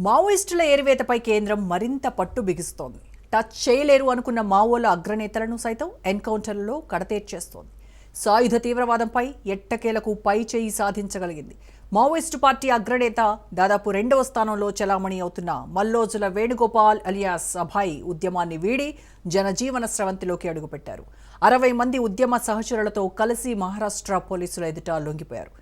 మావోయిస్టుల ఏరివేతపై కేంద్రం మరింత పట్టు బిగిస్తోంది. టచ్ చేయలేరు అనుకున్న మావోల అగ్రనేతలను సైతం ఎన్కౌంటర్లలో కడతేర్చేస్తోంది. సాయుధ తీవ్రవాదంపై ఎట్టకేలకు పై చేయి సాధించగలిగింది. మావోయిస్టు పార్టీ అగ్రనేత దాదాపు 2వ స్థానంలో చలామణి అవుతున్న మల్లోజుల వేణుగోపాల్ అలియాస్ అభాయ్ ఉద్యమాన్ని వీడి జనజీవన స్రవంతిలోకి అడుగుపెట్టారు. 60 మంది ఉద్యమ సహచరులతో కలిసి మహారాష్ట్ర పోలీసుల ఎదుట లొంగిపోయారు.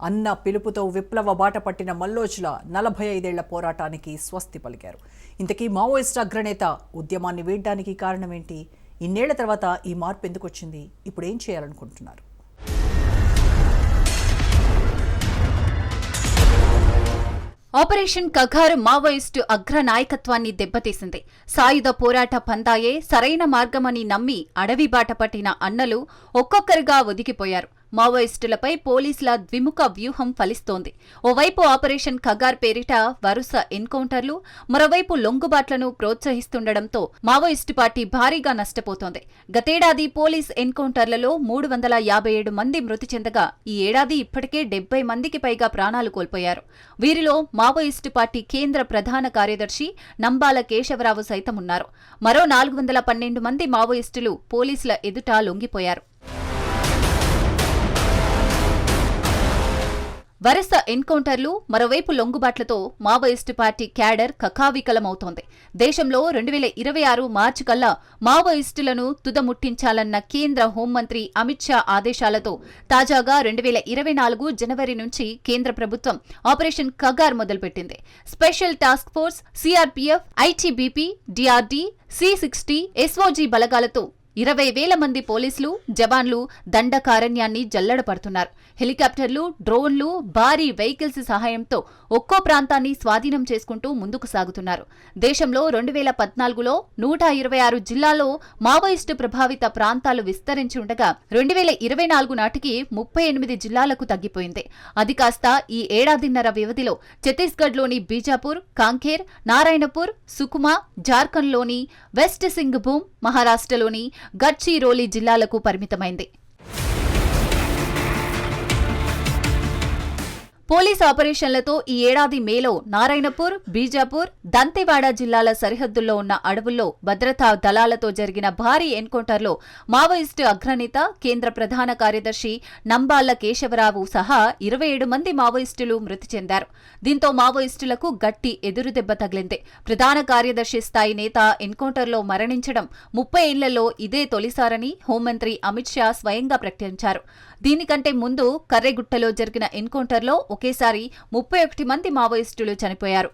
అన్న పిలుపుతో విప్లవ బాట పట్టిన మల్లోజుల 45 ఏళ్ల పోరాటానికి స్వస్తి పలికారు. ఇంతకీ మావోయిస్ట్ అగ్రనేత ఉద్యమాన్ని వీడడానికి కారణమేంటి? ఇన్నేళ్ల తర్వాత ఈ మార్పు ఎందుకు వచ్చింది? ఇప్పుడు ఏం చేయాలనుకుంటున్నారు? ఆపరేషన్ కగారు మావోయిస్టు అగ్ర నాయకత్వాన్ని దెబ్బతీసింది. సాయుధ పోరాట పందాయే సరైన మార్గమని నమ్మి అడవి బాట పట్టిన అన్నలు ఒక్కొక్కరుగా ఒదిగిపోయారు. మావోయిస్టులపై పోలీసుల ద్విముఖ వ్యూహం ఫలిస్తోంది. ఓవైపు ఆపరేషన్ కగార్ పేరిట వరుస ఎన్కౌంటర్లు, మరోవైపు లొంగుబాట్లను ప్రోత్సహిస్తుండటంతో మావోయిస్టు పార్టీ భారీగా నష్టపోతోంది. గతేడాది పోలీస్ ఎన్కౌంటర్లలో 357 మంది మృతి చెందగా ఈ ఏడాది ఇప్పటికే 70 మందికి పైగా ప్రాణాలు కోల్పోయారు. వీరిలో మావోయిస్టు పార్టీ కేంద్ర ప్రధాన కార్యదర్శి నంబాల కేశవరావు సైతం ఉన్నారు. మరో 412 మంది మావోయిస్టులు పోలీసుల ఎదుట లొంగిపోయారు. వరుస ఎన్కౌంటర్లు, మరోవైపు లొంగుబాట్లతో మావోయిస్టు పార్టీ క్యాడర్ కకావికలమవుతోంది. దేశంలో 2026 మార్చి కల్లా మావోయిస్టులను తుదముట్టించాలన్న కేంద్ర హోంమంత్రి అమిత్ షా ఆదేశాలతో తాజాగా 2024 జనవరి నుంచి కేంద్ర ప్రభుత్వం ఆపరేషన్ కగార్ మొదలుపెట్టింది. Special task force, CRPF, ITBP, DRD, C60, SOG బలగాలతో 20,000 మంది పోలీసులు, జవాన్లు దండకారణ్యాన్ని జల్లెడపడుతున్నారు. హెలికాప్టర్లు, డ్రోన్లు, భారీ వెహికల్స్ సహాయంతో ఒక్కో ప్రాంతాన్ని స్వాధీనం చేసుకుంటూ ముందుకు సాగుతున్నారు. దేశంలో 2014లో 126 జిల్లాల్లో మావోయిస్టు ప్రభావిత ప్రాంతాలు విస్తరించి ఉండగా 2024 నాటికి 38 జిల్లాలకు తగ్గిపోయింది. అది కాస్త ఈ ఏడాదిన్నర వ్యవధిలో ఛత్తీస్గఢ్లోని బీజాపూర్, కాంకేర్, నారాయణపూర్, సుకుమా, జార్ఖండ్లోని వెస్ట్ సింగ్భూమ్, మహారాష్ట్రలోని గడ్చిరోలి జిల్లాలకు పరిమితమైంది. పోలీస్ ఆపరేషన్లతో ఈ ఏడాది మేలో నారాయణపూర్, బీజాపూర్, దంతెవాడ జిల్లాల సరిహద్దుల్లో ఉన్న అడవుల్లో భద్రతా దళాలతో జరిగిన భారీ ఎన్కౌంటర్లో మావోయిస్టు అగ్రనేత, కేంద్ర ప్రధాన కార్యదర్శి నంబాల కేశవరావు సహా 27 మంది మావోయిస్టులు మృతి చెందారు. దీంతో మావోయిస్టులకు గట్టి ఎదురుదెబ్బ తగిలింది. ప్రధాన కార్యదర్శి స్థాయి నేత ఎన్కౌంటర్లో మరణించడం 30 ఏళ్లలో ఇదే తొలిసారని హోంమంత్రి అమిత్ షా స్వయంగా ప్రకటించారు. దీనికంటే ముందు కర్రెగుట్టలో జరిగిన ఎన్కౌంటర్లో ఒకేసారి 31 మంది మావోయిస్టులు చనిపోయారు.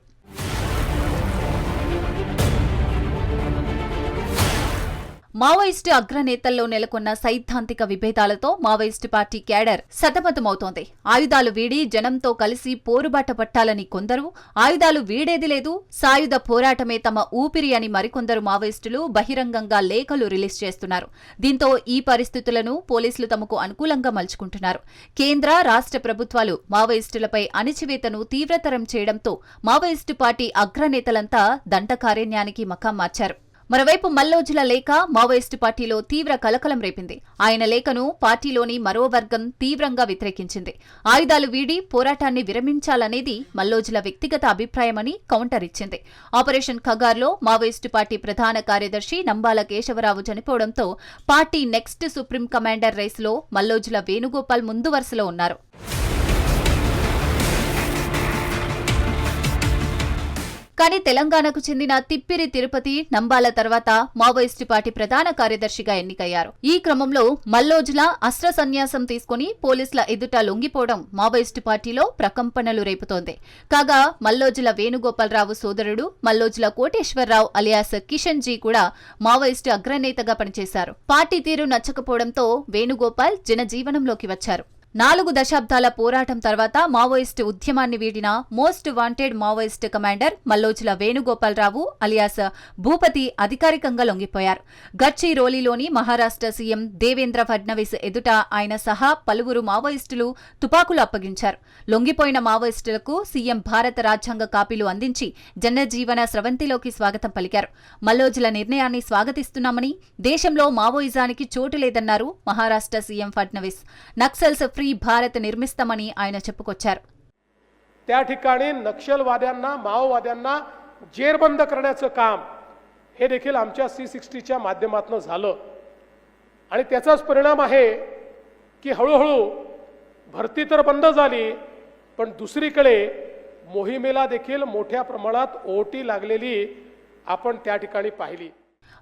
మావోయిస్టు అగ్రనేతల్లో నెలకొన్న సైద్ధాంతిక విభేదాలతో మావోయిస్టు పార్టీ క్యాడర్ సతమతమవుతోంది. ఆయుధాలు వీడి జనంతో కలిసి పోరుబాట పట్టాలని కొందరు, ఆయుధాలు వీడేది లేదు, సాయుధ పోరాటమే తమ ఊపిరి అని మరికొందరు మావోయిస్టులు బహిరంగంగా లేఖలు రిలీజ్ చేస్తున్నారు. దీంతో ఈ పరిస్థితులను పోలీసులు తమకు అనుకూలంగా మలుచుకుంటున్నారు. కేంద్ర, రాష్ట్ర ప్రభుత్వాలు మావోయిస్టులపై అణిచివేతను తీవ్రతరం చేయడంతో మావోయిస్టు పార్టీ అగ్రనేతలంతా దండకారణ్యానికి మకాం మార్చారు. మరోవైపు మల్లోజుల లేఖ మావోయిస్టు పార్టీలో తీవ్ర కలకలం రేపింది. ఆయన లేఖను పార్టీలోని మరో వర్గం తీవ్రంగా వ్యతిరేకించింది. ఆయుధాలు వీడి పోరాటాన్ని విరమించాలనేది మల్లోజుల వ్యక్తిగత అభిప్రాయమని కౌంటర్ ఇచ్చింది. ఆపరేషన్ కగార్లో మావోయిస్టు పార్టీ ప్రధాన కార్యదర్శి నంబాల కేశవరావు చనిపోవడంతో పార్టీ నెక్స్ట్ సుప్రీం కమాండర్ రేసులో మల్లోజుల వేణుగోపాల్ ముందు వరుసలో ఉన్నారు. కానీ తెలంగాణకు చెందిన తిప్పిరి తిరుపతి నంబాల తర్వాత మావోయిస్టు పార్టీ ప్రధాన కార్యదర్శిగా ఎన్నికయ్యారు. ఈ క్రమంలో మల్లోజుల అస్త్ర సన్యాసం తీసుకుని పోలీసుల ఎదుట లొంగిపోవడం మావోయిస్టు పార్టీలో ప్రకంపనలు రేపుతోంది. కాగా మల్లోజుల వేణుగోపాలరావు సోదరుడు మల్లోజుల కోటేశ్వరరావు అలియాస్ కిషన్ జీ కూడా మావోయిస్టు అగ్రనేతగా పనిచేశారు. పార్టీ తీరు నచ్చకపోవడంతో వేణుగోపాల్ జనజీవనంలోకి వచ్చారు. 4 దశాబ్దాల పోరాటం తర్వాత మావోయిస్టు ఉద్యమాన్ని వీడిన most wanted Maoist commander Mallojula Venugopal Rao alias Bhupathi అధికారికంగా లొంగిపోయారు. గడ్చిరోలిలోని మహారాష్ట్ర సీఎం దేవేంద్ర ఫడ్నవీస్ ఎదుట ఆయన సహా పలువురు మావోయిస్టులు తుపాకులు అప్పగించారు. లొంగిపోయిన మావోయిస్టులకు సీఎం భారత రాజ్యాంగ కాపీలు అందించి జనజీవన స్రవంతిలోకి స్వాగతం పలికారు. మల్లోజుల నిర్ణయాన్ని స్వాగతిస్తున్నామని, దేశంలో మావోయిజానికి చోటు లేదన్నారు మహారాష్ట్ర సీఎం ఫడ్నవీస్. నక్సల్స్ ఫ్రీ భారత్ నిర్మిస్తామని ఆయన చెప్పుకొచ్చారు. त्या ठिकाणी नक्षलवाद्यांना माओवाद्यांना जेरबंद करण्याचं काम हे देखील आमच्या C60च्या माध्यमातून झालं आणि त्याचाच परिणाम आहे की हळूहळू भरती तर बंद झाली पण दुसरीकडे मोहिमेला देखील मोठ्या प्रमाणात ओटी लागलेली आपण त्या ठिकाणी पाहिली.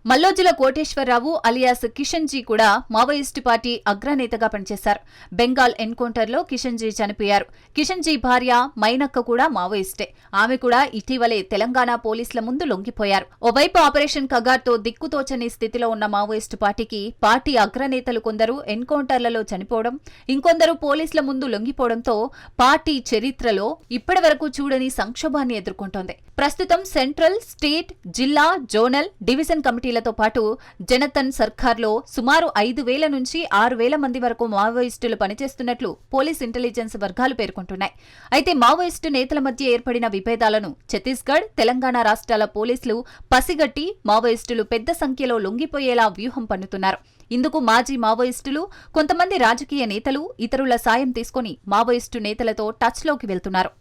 మల్లోజుల కోటేశ్వరరావు అలియాస్ కిషన్జీ కూడా మావోయిస్టు పార్టీ అగ్రనేతగా పనిచేశారు. బెంగాల్ ఎన్కౌంటర్లో కిషన్జీ చనిపోయారు. కిషన్జీ భార్య మైనక్క కూడా మావోయిస్టే. ఆమె కూడా ఇటీవలే తెలంగాణ పోలీసుల ముందు లొంగిపోయారు. ఓవైపు ఆపరేషన్ కగార్తో దిక్కుతోచని స్థితిలో ఉన్న మావోయిస్టు పార్టీకి పార్టీ అగ్రనేతలు కొందరు ఎన్కౌంటర్లలో చనిపోవడం, ఇంకొందరు పోలీసుల ముందు లొంగిపోవడంతో పార్టీ చరిత్రలో ఇప్పటివరకు చూడని సంక్షోభాన్ని ఎదుర్కొంటోంది. ప్రస్తుతం సెంట్రల్, స్టేట్, జిల్లా, జోనల్, డివిజన్ కమిటీలతో పాటు జనతన్ సర్కార్లో సుమారు 5,000 నుంచి 6,000 మంది వరకు మావోయిస్టులు పనిచేస్తున్నట్లు పోలీస్ ఇంటెలిజెన్స్ వర్గాలు పేర్కొంటున్నాయి. అయితే మావోయిస్టు నేతల మధ్య ఏర్పడిన విభేదాలను ఛత్తీస్గఢ్, తెలంగాణ రాష్ట్రాల పోలీసులు పసిగట్టి మావోయిస్టులు పెద్ద సంఖ్యలో లొంగిపోయేలా వ్యూహం పన్నుతున్నారు. ఇందుకు మాజీ మావోయిస్టులు, కొంతమంది రాజకీయ నేతలు ఇతరుల సాయం తీసుకుని మావోయిస్టు నేతలతో టచ్లోకి వెళ్తున్నారు.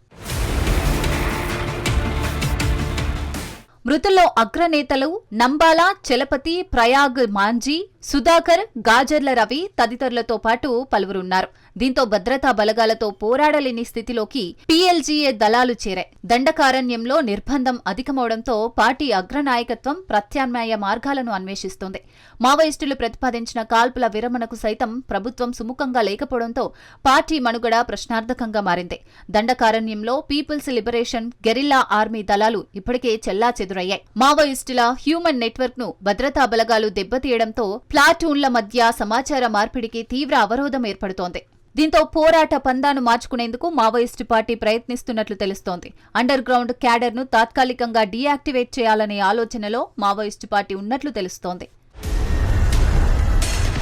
మృతుల్లో అగ్రనేతలు నంబాల, చలపతి, ప్రయాగ్ మాంజీ, సుధాకర్, గాజర్ల రవి తదితరులతో పాటు పలువురున్నారు. దీంతో భద్రతా బలగాలతో పోరాడలేని స్థితిలోకి పీఎల్జీఏ దళాలు చేరాయి. దండకారణ్యంలో నిర్బంధం అధికమవడంతో పార్టీ అగ్రనాయకత్వం ప్రత్యామ్నాయ మార్గాలను అన్వేషిస్తోంది. మావోయిస్టులు ప్రతిపాదించిన కాల్పుల విరమణకు సైతం ప్రభుత్వం సుముఖంగా లేకపోవడంతో పార్టీ మనుగడ ప్రశ్నార్థకంగా మారింది. దండకారణ్యంలో పీపుల్స్ లిబరేషన్, గెరిల్లా ఆర్మీ దళాలు ఇప్పటికే చెల్లాచెదురయ్యాయి. మావోయిస్టుల హ్యూమన్ నెట్వర్క్ ను భద్రతా బలగాలు దెబ్బతీయడంతో ప్లాటూన్ల మధ్య సమాచార మార్పిడికి తీవ్ర అవరోధం ఏర్పడుతోంది. దీంతో పోరాట పందాను మార్చుకునేందుకు మావోయిస్టు పార్టీ ప్రయత్నిస్తున్నట్లు తెలుస్తోంది. అండర్ గ్రౌండ్ క్యాడర్ను తాత్కాలికంగా డీయాక్టివేట్ చేయాలనే ఆలోచనలో మావోయిస్టు పార్టీ ఉన్నట్లు తెలుస్తోంది.